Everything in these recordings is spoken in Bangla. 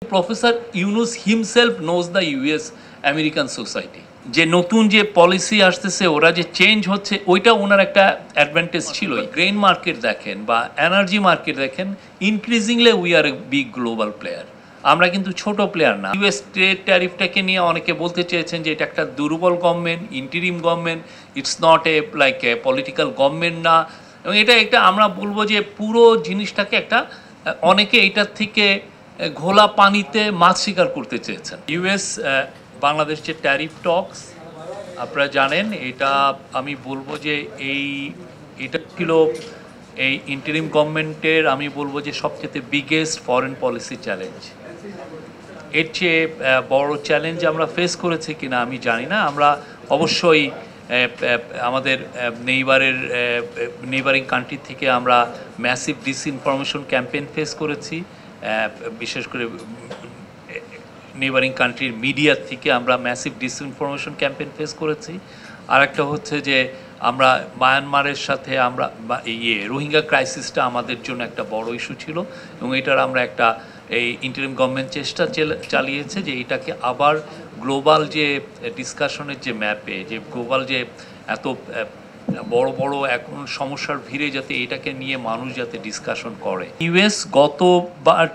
Professor Yunus himself knows the US American society, যে নতুন যে পলিসি আসতেছে, ওরা যে চেঞ্জ হচ্ছে, ওইটা ওনার একটা অ্যাডভান্টেজ ছিল। গ্রেন মার্কেট দেখেন বা এনার্জি মার্কেট দেখেন, increasingly we are a big global player. আমরা কিন্তু ছোট প্লেয়ার না। ইউএস ট্রেড ট্যারিফটাকে নিয়ে অনেকে বলতে চেয়েছেন যে এটা একটা দুর্বল government, interim government, it's not a like a political government না। এবং এটা একটা আমরা বলবো যে পুরো জিনিসটাকে একটা অনেকে এইটার থেকে ঘোলা পানিতে মাছ শিকার করতে চেয়েছেন। ইউএস বাংলাদেশ যে ট্যারিফ টক্স আপনারা জানেন, এটা আমি বলবো যে এটা ছিল এই ইন্টারিম গভর্নমেন্টের আমি বলবো যে সবচেয়ে বিগেস্ট ফরেন পলিসি চ্যালেঞ্জ। এর চেয়ে বড় চ্যালেঞ্জ আমরা ফেস করেছি কিনা আমি জানি না। আমরা অবশ্যই আমাদের নেইবারিং কান্ট্রি থেকে আমরা ম্যাসিভ ডিসইনফরমেশন ক্যাম্পেইন ফেস করেছি। বিশেষ করে নেইবারিং কান্ট্রির মিডিয়া থেকে আমরা ম্যাসিভ ডিসইনফরমেশন ক্যাম্পেইন ফেস করেছি। আর একটা হচ্ছে যে আমরা মায়ানমারের সাথে আমরা রোহিঙ্গা ক্রাইসিসটা আমাদের জন্য একটা বড় ইস্যু ছিল, এবং এটার আমরা একটা এই ইন্টারিম গভর্নমেন্ট চেষ্টা চালিয়েছে যে এটাকে আবার গ্লোবাল যে ডিসকাশনের যে ম্যাপে, যে গ্লোবাল যে এত বড় বড় এখন সমস্যার ভিড়ে যাতে এটাকে নিয়ে মানুষ যাতে ডিসকাশন করে। ইউএস গত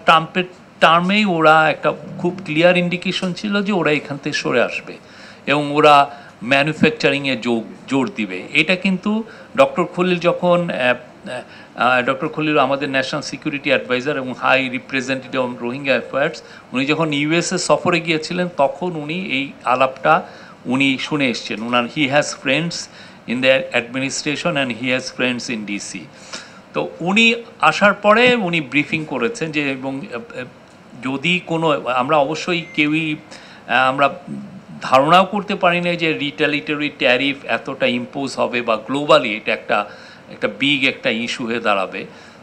ট্রাম্পের টার্মেই ওরা একটা খুব ক্লিয়ার ইন্ডিকেশন ছিল যে ওরা এখান থেকে সরে আসবে এবং ওরা ম্যানুফ্যাকচারিংয়ে জোর দিবে। এটা কিন্তু ডক্টর খলিল আমাদের ন্যাশনাল সিকিউরিটি অ্যাডভাইজার এবং high representative on Rohingya affairs, উনি যখন ইউএসএ সফরে গিয়েছিলেন তখন উনি এই আলাপটা উনি শুনে এসছেন। উনার হি has friends in the administration and he has friends in DC. তো উনি আসার পরে উনি ব্রিফিং করেছেন যে, এবং যদি কোনো আমরা অবশ্যই কেউই আমরা ধারণাও করতে পারি না যে রিটালিটরি ট্যারিফ এতটা ইম্পোজ হবে বা গ্লোবালি এটা একটা বিগ একটা ইস্যু হয়ে দাঁড়াবে।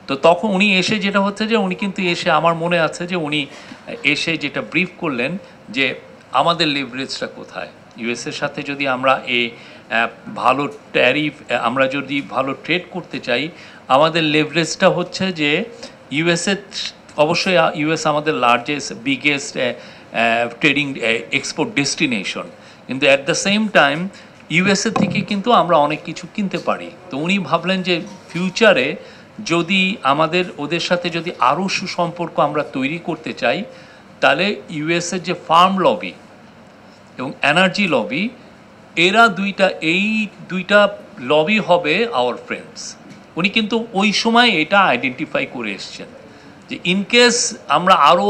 তো তখন উনি এসে যেটা হচ্ছে যে উনি কিন্তু এসে আমার মনে আছে যে উনি এসে যেটা ব্রিফ করলেন যে আমাদের লেভারেজটা কোথায়, ইউএসের সাথে যদি আমরা ভালো ট্যারিফ আমরা যদি ভালো ট্রেড করতে চাই, আমাদের লেভারেজটা হচ্ছে যে ইউএসের অবশ্যই ইউএস আমাদের largest biggest trading export destination, কিন্তু at the same time USA থেকে কিন্তু আমরা অনেক কিছু কিনতে পারি। তো উনি ভাবলেন যে ফিউচারে যদি আমাদের ওদের সাথে যদি আরও সুসম্পর্ক আমরা তৈরি করতে চাই, তাহলে ইউএসএর যে ফার্ম লবি এবং এনার্জি লবি, এরা এই দুইটা লবি হবে আওয়ার ফ্রেন্ডস। উনি কিন্তু ওই সময় এটা আইডেন্টিফাই করে এসছেন যে ইনকেস আমরা আরও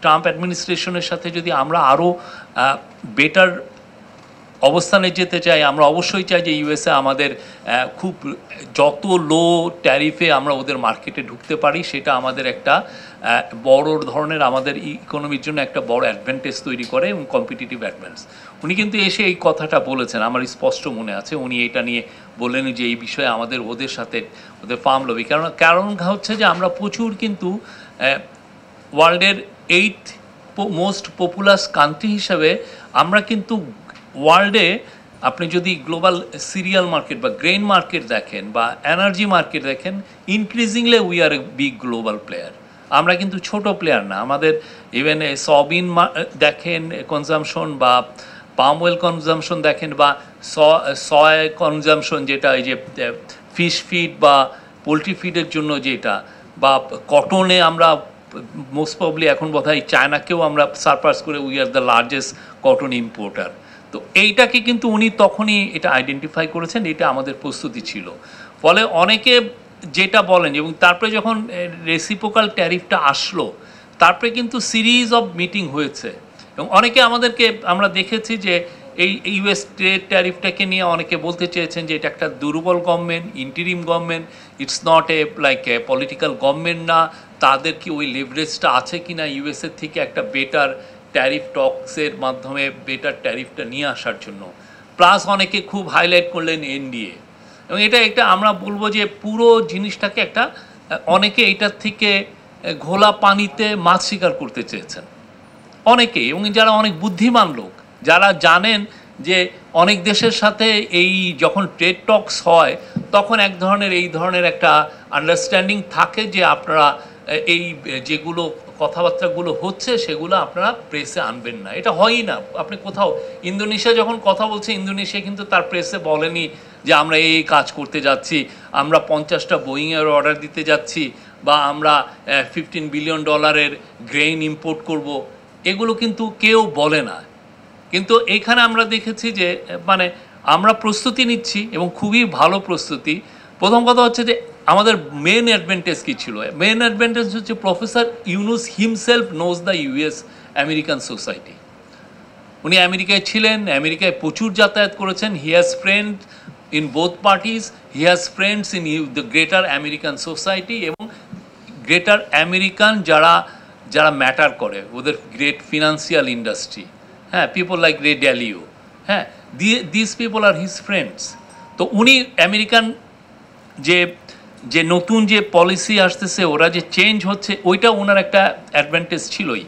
ট্রাম্প অ্যাডমিনিস্ট্রেশনের সাথে যদি আমরা আরও বেটার অবস্থানে যেতে চাই, আমরা অবশ্যই চাই যে ইউএসএ আমাদের খুব যত লো ট্যারিফে আমরা ওদের মার্কেটে ঢুকতে পারি, সেটা আমাদের একটা বড় ধরনের আমাদের ইকোনমির জন্য একটা বড় অ্যাডভান্টেজ তৈরি করে এবং কম্পিটিটিভ অ্যাডভান্স। উনি কিন্তু এসে এই কথাটা বলেছেন, আমার স্পষ্ট মনে আছে। উনি এটা নিয়ে বললেন যে এই বিষয়ে আমাদের ওদের সাথে ওদের ফার্ম লবি, কারণ হচ্ছে যে আমরা প্রচুর কিন্তু ওয়ার্ল্ডের 8th মোস্ট পপুলাস কান্ট্রি হিসাবে আমরা কিন্তু ওয়ার্ল্ডে আপনি যদি গ্লোবাল সিরিয়াল মার্কেট বা গ্রেন মার্কেট দেখেন বা এনার্জি মার্কেট দেখেন, increasingly we are a big global player. আমরা কিন্তু ছোট প্লেয়ার না। আমাদের ইভেন সয়াবিন দেখেন কনজামশন বা পাম অয়েল কনজামশন দেখেন বা সয় কনজামশন, যেটা এই যে ফিশ ফিড বা পোলট্রি ফিডের জন্য যেটা, বা কটনে আমরা মোস্ট প্রবলি এখন বোধহয় চায়নাকেও আমরা সারপাস করে we are the largest cotton importer. তো এইটাকে কিন্তু উনি তখনই এটা আইডেন্টিফাই করেছেন, এটা আমাদের প্রস্তুতি ছিল। ফলে অনেকে যেটা বলেন, এবং তারপরে যখন রেসিপ্রোকাল ট্যারিফটা আসলো, তারপরে কিন্তু সিরিজ অফ মিটিং হয়েছে এবং অনেকে আমাদেরকে আমরা দেখেছি যে এই ইউএস ট্রেড ট্যারিফটাকে নিয়ে অনেকে বলতে চেয়েছেন যে এটা একটা দুর্বল government, interim government, it's not a like a political government না। তাদের কি ওই লেভারেজটা আছে কি না ইউএসের থেকে একটা বেটার ট্যারিফ টক্সের মাধ্যমে বেটার ট্যারিফটা নিয়ে আসার জন্য। প্লাস অনেকে খুব হাইলাইট করলেন এনডিএ, এবং এটা আমরা বলবো যে পুরো জিনিসটাকে একটা অনেকে এইটার থেকে ঘোলা পানিতে মাছ শিকার করতে চেয়েছেন অনেকেই, এবং যারা অনেক বুদ্ধিমান লোক, যারা জানেন যে অনেক দেশের সাথে এই যখন ট্রেড টক্স হয় তখন এই ধরনের একটা আন্ডারস্ট্যান্ডিং থাকে যে আপনারা এই যেগুলো কথাবার্তাগুলো হচ্ছে সেগুলো আপনারা প্রেসে আনবেন না, এটা হয়ই না। আপনি কোথাও ইন্দোনেশিয়া যখন কথা বলছে, ইন্দোনেশিয়া কিন্তু তার প্রেসে বলেনি যে আমরা এই কাজ করতে যাচ্ছি, আমরা 50টা বোয়িংয়ের অর্ডার দিতে যাচ্ছি, বা আমরা $15 বিলিয়ন গ্রেইন ইম্পোর্ট করব, এগুলো কিন্তু কেউ বলে না। কিন্তু এইখানে আমরা দেখেছি যে মানে আমরা প্রস্তুতি নিচ্ছি এবং খুবই ভালো প্রস্তুতি। প্রথম কথা হচ্ছে যে আমাদের মেন অ্যাডভান্টেজ কী ছিল? মেন অ্যাডভান্টেজ হচ্ছে professor Yunus himself knows the US American society. উনি আমেরিকায় ছিলেন, আমেরিকায় প্রচুর যাতায়াত করেছেন। He has friend in both parties, he has friends in the greater American society, এবং গ্রেটার আমেরিকান যারা যারা ম্যাটার করে, ওদের গ্রেট ফিনান্সিয়াল ইন্ডাস্ট্রি, হ্যাঁ, পিপল লাইক রে ড্যালিও, হ্যাঁ, this people are his friends. তো উনি আমেরিকান যে যে নতুন যে পলিসি আসতেছে, ওরা যে চেঞ্জ হচ্ছে, ওইটা ওনার একটা অ্যাডভান্টেজ ছিলই।